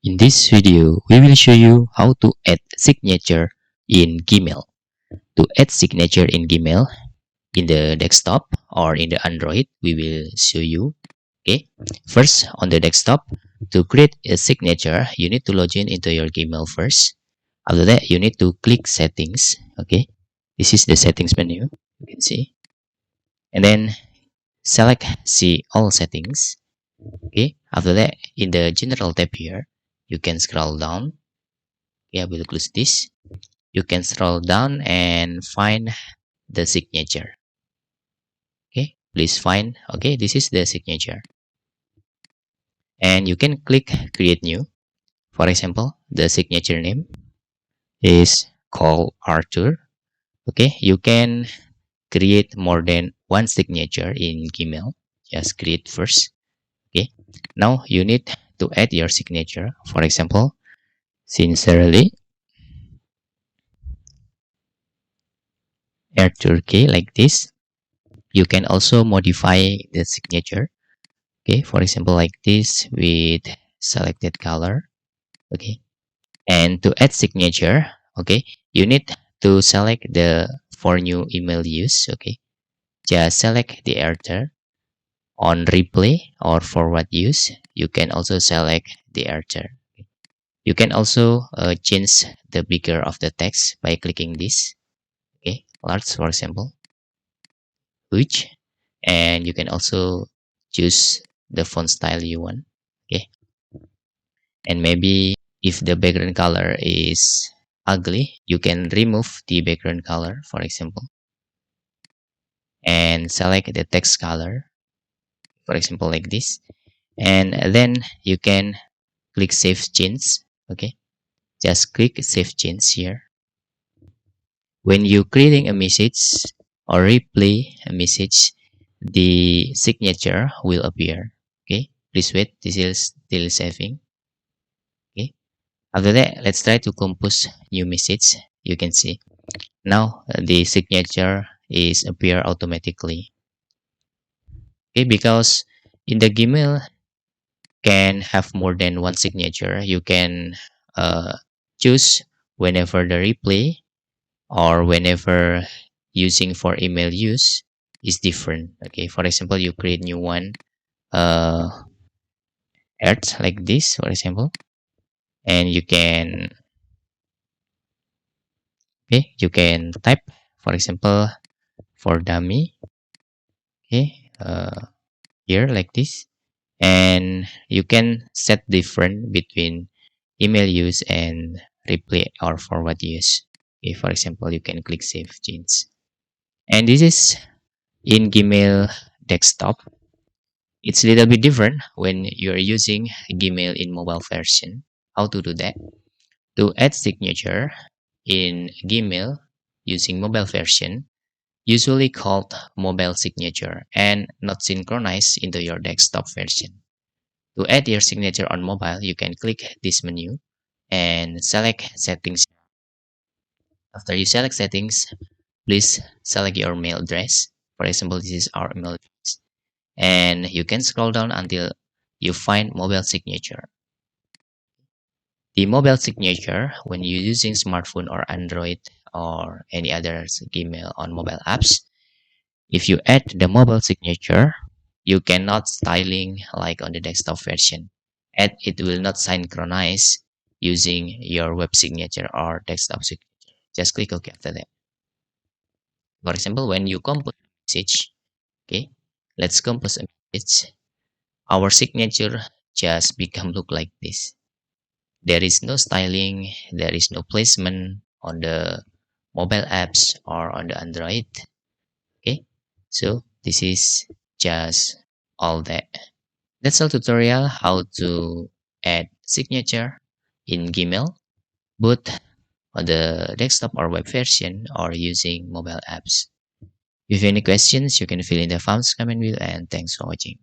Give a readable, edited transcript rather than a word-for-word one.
In this video, we will show you how to add signature in Gmail. To add signature in Gmail, in the desktop or in the Android, we will show you. Okay, first on the desktop, to create a signature, you need to log in into your Gmail first. After that, you need to click settings. Okay, this is the settings menu. You can see, and then select see all settings. Okay, after that, in the general tab here, you can scroll down. Okay, I will close this. You can scroll down and find the signature. Okay, please find. Okay, this is the signature, and you can click create new. For example, the signature name is called Arthur. Okay, you can create more than one signature in Gmail. Just create first. Okay, now you need to add your signature. For example, sincerely Arthur K, like this. You can also modify the signature. Okay, for example, like this with selected color. Okay, and to add signature, okay, you need to select the for new email use. Okay, just select the editor on replay or forward use. You can also select the editor. You can also change the bigger of the text by clicking this. Okay, large for example, which, and you can also choose the font style you want. Okay, and maybe if the background color is ugly, you can remove the background color, for example, and select the text color, for example, like this, and then you can click save change. Okay, just click save change here. When you creating a message or replay a message, the signature will appear. Okay, please wait, this is still saving. Okay, after that, let's try to compose new message. You can see now the signature is appear automatically. Okay, because in the Gmail can have more than one signature. You can uh, choose whenever the replay or whenever using for email use is different. Okay, for example, you create new one uh earth like this, for example, and you can, okay, you can type, for example, for dummy. Okay, here like this, and you can set different between email use and replay or forward use. Okay, for example, you can click save change, and this is in Gmail desktop. It's a little bit different when you're using Gmail in mobile version. How to do that? To add signature in Gmail using mobile version, usually called mobile signature and not synchronized into your desktop version. To add your signature on mobile, you can click this menu and select settings. After you select settings, please select your mail address. For example, this is our email address. And you can scroll down until you find mobile signature. The mobile signature, when you're using smartphone or Android or any other Gmail on mobile apps, if you add the mobile signature, you cannot styling like on the desktop version, and it will not synchronize using your web signature or desktop signature. Just click OK after that. For example, when you compose a message, okay, let's compose a message. Our signature just become look like this. There is no styling, there is no placement on the mobile apps or on the Android. Okay, so this is just all that. That's all tutorial how to add signature in Gmail, both on the desktop or web version or using mobile apps. If you have any questions, you can fill in the comments comment below, and thanks for watching.